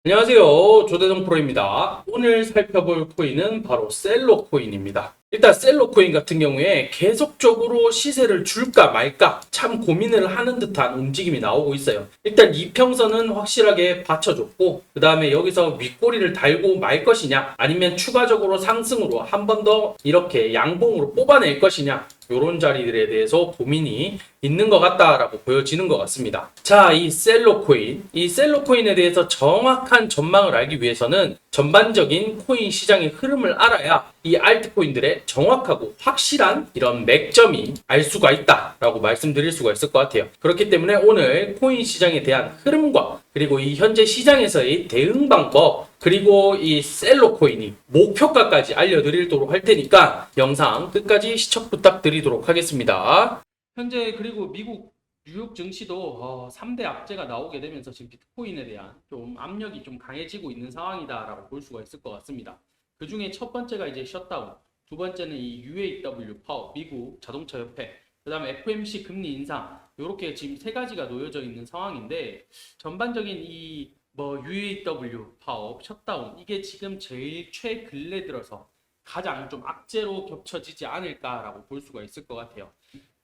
안녕하세요. 조대성 프로입니다. 오늘 살펴볼 코인은 바로 셀로 코인입니다. 일단 셀로 코인 같은 경우에 계속적으로 시세를 줄까 말까 참 고민을 하는 듯한 움직임이 나오고 있어요. 일단 이평선은 확실하게 받쳐줬고 그 다음에 여기서 윗꼬리를 달고 말 것이냐 아니면 추가적으로 상승으로 한 번 더 이렇게 양봉으로 뽑아낼 것이냐 이런 자리들에 대해서 고민이 있는 것 같다라고 보여지는 것 같습니다. 자, 이 셀로 코인에 대해서 정확한 전망을 알기 위해서는 전반적인 코인 시장의 흐름을 알아야 이 알트코인들의 정확하고 확실한 이런 맥점이 알 수가 있다라고 말씀드릴 수가 있을 것 같아요. 그렇기 때문에 오늘 코인 시장에 대한 흐름과 그리고 이 현재 시장에서의 대응 방법 그리고 이 셀로 코인이 목표가까지 알려드리도록 할 테니까 영상 끝까지 시청 부탁드리도록 하겠습니다. 현재 그리고 미국 뉴욕 증시도 3대 악재가 나오게 되면서 지금 비트코인에 대한 좀 압력이 좀 강해지고 있는 상황이다라고 볼 수가 있을 것 같습니다. 그 중에 첫 번째가 이제 셧다운, 두 번째는 이 UAW 파업, 미국 자동차 협회, 그 다음에 FOMC 금리 인상, 이렇게 지금 세 가지가 놓여져 있는 상황인데 전반적인 이 UAW 파업, 셧다운 이게 지금 제일 최근래 들어서 가장 좀 악재로 겹쳐지지 않을까라고 볼 수가 있을 것 같아요.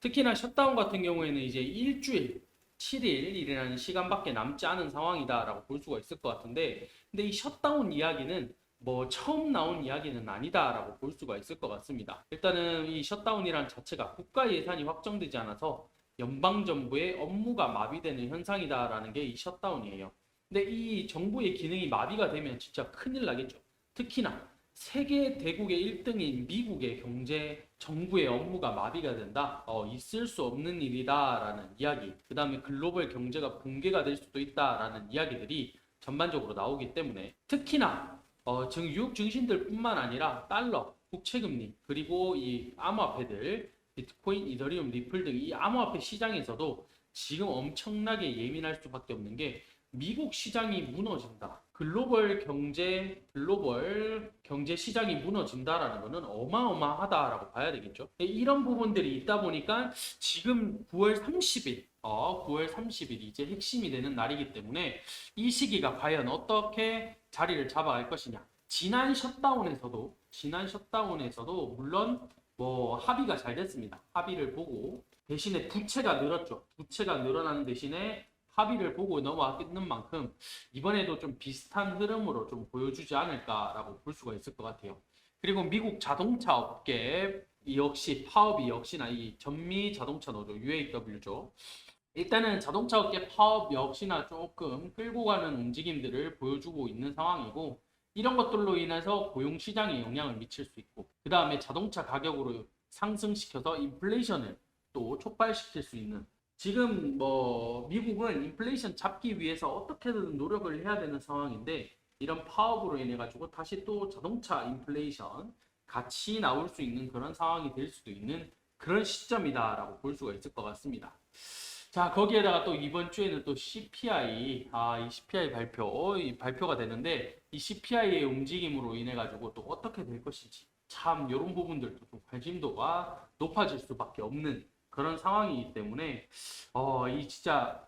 특히나 셧다운 같은 경우에는 이제 일주일, 7일이라는 시간밖에 남지 않은 상황이다라고 볼 수가 있을 것 같은데, 근데 이 셧다운 이야기는 처음 나온 이야기는 아니다라고 볼 수가 있을 것 같습니다. 일단은 이 셧다운이란 자체가 국가 예산이 확정되지 않아서 연방정부의 업무가 마비되는 현상이다라는 게 이 셧다운이에요. 근데 이 정부의 기능이 마비가 되면 진짜 큰일 나겠죠. 특히나 세계 대국의 1등인 미국의 경제 정부의 업무가 마비가 된다. 있을 수 없는 일이다라는 이야기. 그 다음에 글로벌 경제가 붕괴가 될 수도 있다라는 이야기들이 전반적으로 나오기 때문에 특히나 뉴욕 증신들뿐만 아니라 달러, 국채금리 그리고 이 암호화폐들 비트코인, 이더리움, 리플 등 이 암호화폐 시장에서도 지금 엄청나게 예민할 수밖에 없는 게 미국 시장이 무너진다. 글로벌 경제 시장이 무너진다라는 것은 어마어마하다라고 봐야 되겠죠. 이런 부분들이 있다 보니까 지금 9월 30일, 9월 30일 이제 핵심이 되는 날이기 때문에 이 시기가 과연 어떻게 자리를 잡아갈 것이냐. 지난 셧다운에서도 물론 합의가 잘 됐습니다. 합의를 보고 대신에 부채가 늘었죠. 부채가 늘어나는 대신에 합의를 보고 넘어왔는 만큼 이번에도 좀 비슷한 흐름으로 좀 보여주지 않을까라고 볼 수가 있을 것 같아요. 그리고 미국 자동차 업계 역시 파업이 역시나 이 전미 자동차 노조 UAW죠. 일단은 자동차 업계 파업 역시나 조금 끌고 가는 움직임들을 보여주고 있는 상황이고 이런 것들로 인해서 고용 시장에 영향을 미칠 수 있고 그 다음에 자동차 가격으로 상승시켜서 인플레이션을 또 촉발시킬 수 있는 지금 미국은 인플레이션 잡기 위해서 어떻게든 노력을 해야 되는 상황인데 이런 파업으로 인해 가지고 다시 또 자동차 인플레이션 같이 나올 수 있는 그런 상황이 될 수도 있는 그런 시점이다라고 볼 수가 있을 것 같습니다. 자, 거기에다가 또 이번 주에는 또 CPI, 이 CPI 이 발표가 되는데 이 CPI의 움직임으로 인해 가지고 또 어떻게 될 것인지 참 이런 부분들도 좀 관심도가 높아질 수밖에 없는 그런 상황이기 때문에 이 진짜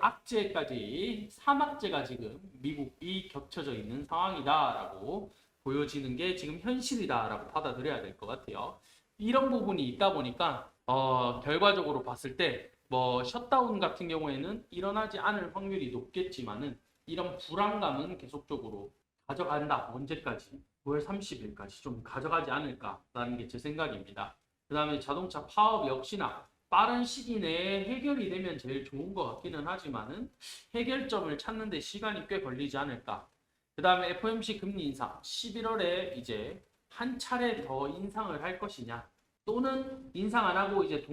악재까지 3악재가 지금 미국이 겹쳐져 있는 상황이다라고 보여지는 게 지금 현실이다라고 받아들여야 될 것 같아요. 이런 부분이 있다 보니까 결과적으로 봤을 때 셧다운 같은 경우에는 일어나지 않을 확률이 높겠지만은 이런 불안감은 계속적으로 가져간다. 언제까지? 9월 30일까지 좀 가져가지 않을까라는 게 제 생각입니다. 그 다음에 자동차 파업 역시나 빠른 시기 내에 해결이 되면 제일 좋은 것 같기는 하지만은 해결점을 찾는 데 시간이 꽤 걸리지 않을까. 그 다음에 FOMC 금리 인상 11월에 이제 한 차례 더 인상을 할 것이냐 또는 인상 안 하고 이제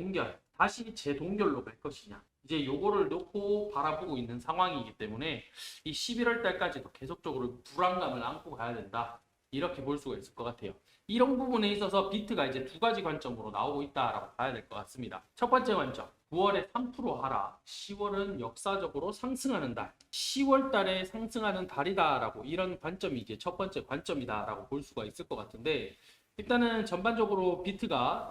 다시 재동결로 갈 것이냐 이제 요거를 놓고 바라보고 있는 상황이기 때문에 이 11월 달까지도 계속적으로 불안감을 안고 가야 된다. 이렇게 볼 수가 있을 것 같아요. 이런 부분에 있어서 비트가 이제 두 가지 관점으로 나오고 있다라고 봐야 될 것 같습니다. 첫 번째 관점, 9월에 3% 하락, 10월은 역사적으로 상승하는 달, 10월 달에 상승하는 달이다라고 이런 관점이 이제 첫 번째 관점이다라고 볼 수가 있을 것 같은데 일단은 전반적으로 비트가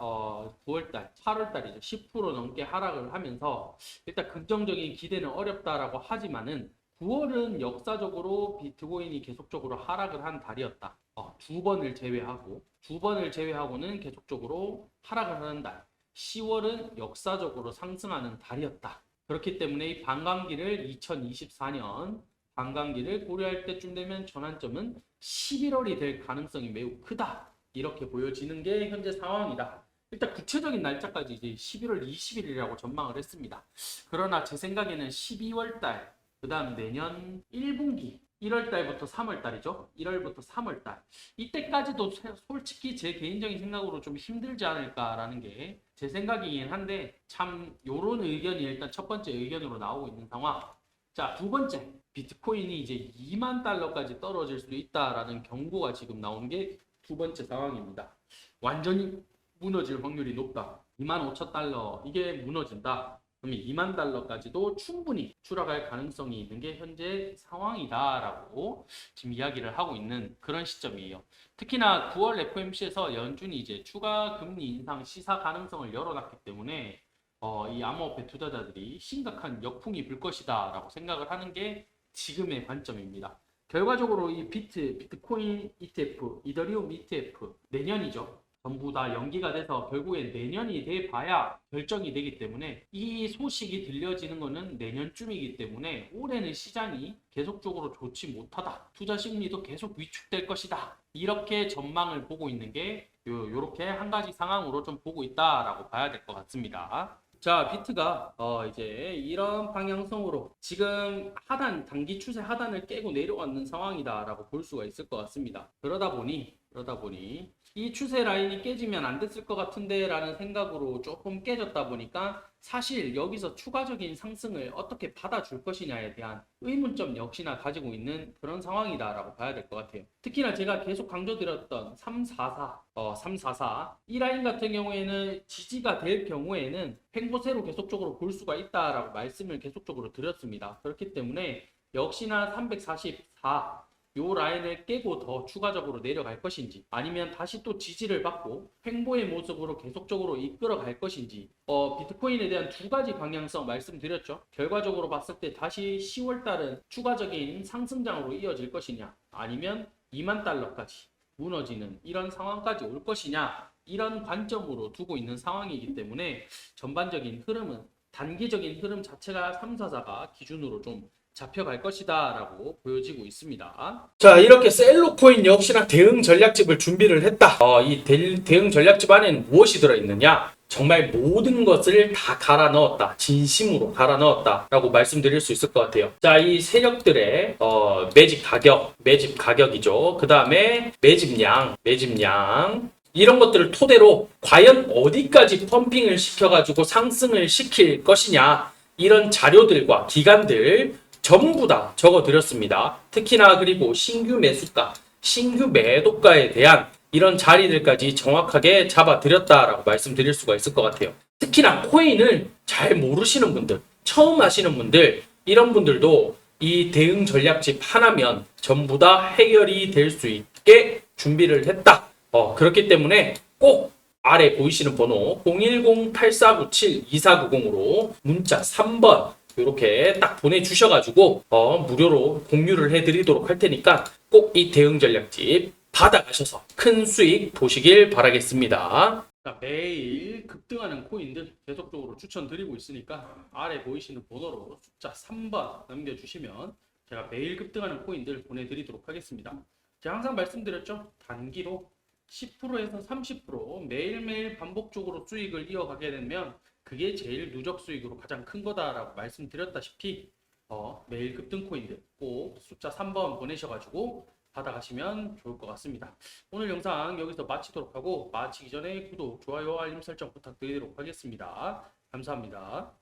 9월달, 8월달이죠. 10% 넘게 하락을 하면서 일단 긍정적인 기대는 어렵다라고 하지만은 9월은 역사적으로 비트코인이 계속적으로 하락을 한 달이었다. 두 번을 제외하고는 계속적으로 하락을 하는 달. 10월은 역사적으로 상승하는 달이었다. 그렇기 때문에 이 반감기를 2024년 반감기를 고려할 때쯤 되면 전환점은 11월이 될 가능성이 매우 크다. 이렇게 보여지는 게 현재 상황이다. 일단 구체적인 날짜까지 이제 11월 20일이라고 전망을 했습니다. 그러나 제 생각에는 12월 달, 그 다음 내년 1분기, 1월 달부터 3월 달이죠. 1월부터 3월 달. 이때까지도 솔직히 제 개인적인 생각으로 좀 힘들지 않을까라는 게 제 생각이긴 한데, 참 요런 의견이 일단 첫 번째 의견으로 나오고 있는 상황. 자, 두 번째, 비트코인이 이제 2만 달러까지 떨어질 수도 있다라는 경고가 지금 나오는 게 두 번째 상황입니다. 완전히 무너질 확률이 높다. 2만 5천 달러 이게 무너진다. 그러면 2만 달러까지도 충분히 추락할 가능성이 있는 게 현재 상황이다라고 지금 이야기를 하고 있는 그런 시점이에요. 특히나 9월 FOMC에서 연준이 이제 추가 금리 인상 시사 가능성을 열어놨기 때문에 이 암호화폐 투자자들이 심각한 역풍이 불 것이다라고 생각을 하는 게 지금의 관점입니다. 결과적으로 이 비트코인 ETF, 이더리움 ETF 내년이죠. 전부 다 연기가 돼서 결국엔 내년이 돼 봐야 결정이 되기 때문에 이 소식이 들려지는 것은 내년쯤이기 때문에 올해는 시장이 계속적으로 좋지 못하다. 투자 심리도 계속 위축될 것이다. 이렇게 전망을 보고 있는 게 요렇게 한 가지 상황으로 좀 보고 있다라고 봐야 될 것 같습니다. 자, 비트가 이제 이런 방향성으로 지금 단기 추세 하단을 깨고 내려왔는 상황이다라고 볼 수가 있을 것 같습니다. 그러다 보니 이 추세 라인이 깨지면 안 됐을 것 같은데 라는 생각으로 조금 깨졌다 보니까 사실 여기서 추가적인 상승을 어떻게 받아줄 것이냐에 대한 의문점 역시나 가지고 있는 그런 상황이다라고 봐야 될 것 같아요. 특히나 제가 계속 강조드렸던 344 이 라인 같은 경우에는 지지가 될 경우에는 횡보세로 계속적으로 볼 수가 있다라고 말씀을 계속적으로 드렸습니다. 그렇기 때문에 역시나 344 요 라인을 깨고 더 추가적으로 내려갈 것인지 아니면 다시 또 지지를 받고 횡보의 모습으로 계속적으로 이끌어 갈 것인지 비트코인에 대한 두 가지 방향성 말씀드렸죠. 결과적으로 봤을 때 다시 10월 달은 추가적인 상승장으로 이어질 것이냐 아니면 2만 달러까지 무너지는 이런 상황까지 올 것이냐 이런 관점으로 두고 있는 상황이기 때문에 전반적인 흐름은 단기적인 흐름 자체가 344가 기준으로 좀 잡혀갈 것이다 라고 보여지고 있습니다. 자, 이렇게 셀로코인 역시나 대응 전략집을 준비를 했다. 이 대응 전략집 안에는 무엇이 들어있느냐? 정말 모든 것을 다 갈아 넣었다. 진심으로 갈아 넣었다 라고 말씀드릴 수 있을 것 같아요. 자, 이 세력들의 매집 가격이죠. 그 다음에 매집량 이런 것들을 토대로 과연 어디까지 펌핑을 시켜가지고 상승을 시킬 것이냐 이런 자료들과 기간들 전부 다 적어드렸습니다. 특히나 그리고 신규 매수가, 신규 매도가에 대한 이런 자리들까지 정확하게 잡아드렸다라고 말씀드릴 수가 있을 것 같아요. 특히나 코인을 잘 모르시는 분들, 처음 하시는 분들, 이런 분들도 이 대응 전략집 하나면 전부 다 해결이 될 수 있게 준비를 했다. 그렇기 때문에 꼭 아래 보이시는 번호 010-8497-2490으로 문자 3번 이렇게 딱 보내주셔가지고 무료로 공유를 해드리도록 할 테니까 꼭 이 대응 전략집 받아가셔서 큰 수익 보시길 바라겠습니다. 자, 매일 급등하는 코인들 계속적으로 추천드리고 있으니까 아래 보이시는 번호로 숫자 3번 남겨주시면 제가 매일 급등하는 코인들 보내드리도록 하겠습니다. 제가 항상 말씀드렸죠. 단기로 10%에서 30% 매일매일 반복적으로 수익을 이어가게 되면 그게 제일 누적 수익으로 가장 큰 거다라고 말씀드렸다시피 매일 급등 코인들 꼭 숫자 3번 보내셔가지고 받아가시면 좋을 것 같습니다. 오늘 영상 여기서 마치도록 하고 마치기 전에 구독, 좋아요, 알림 설정 부탁드리도록 하겠습니다. 감사합니다.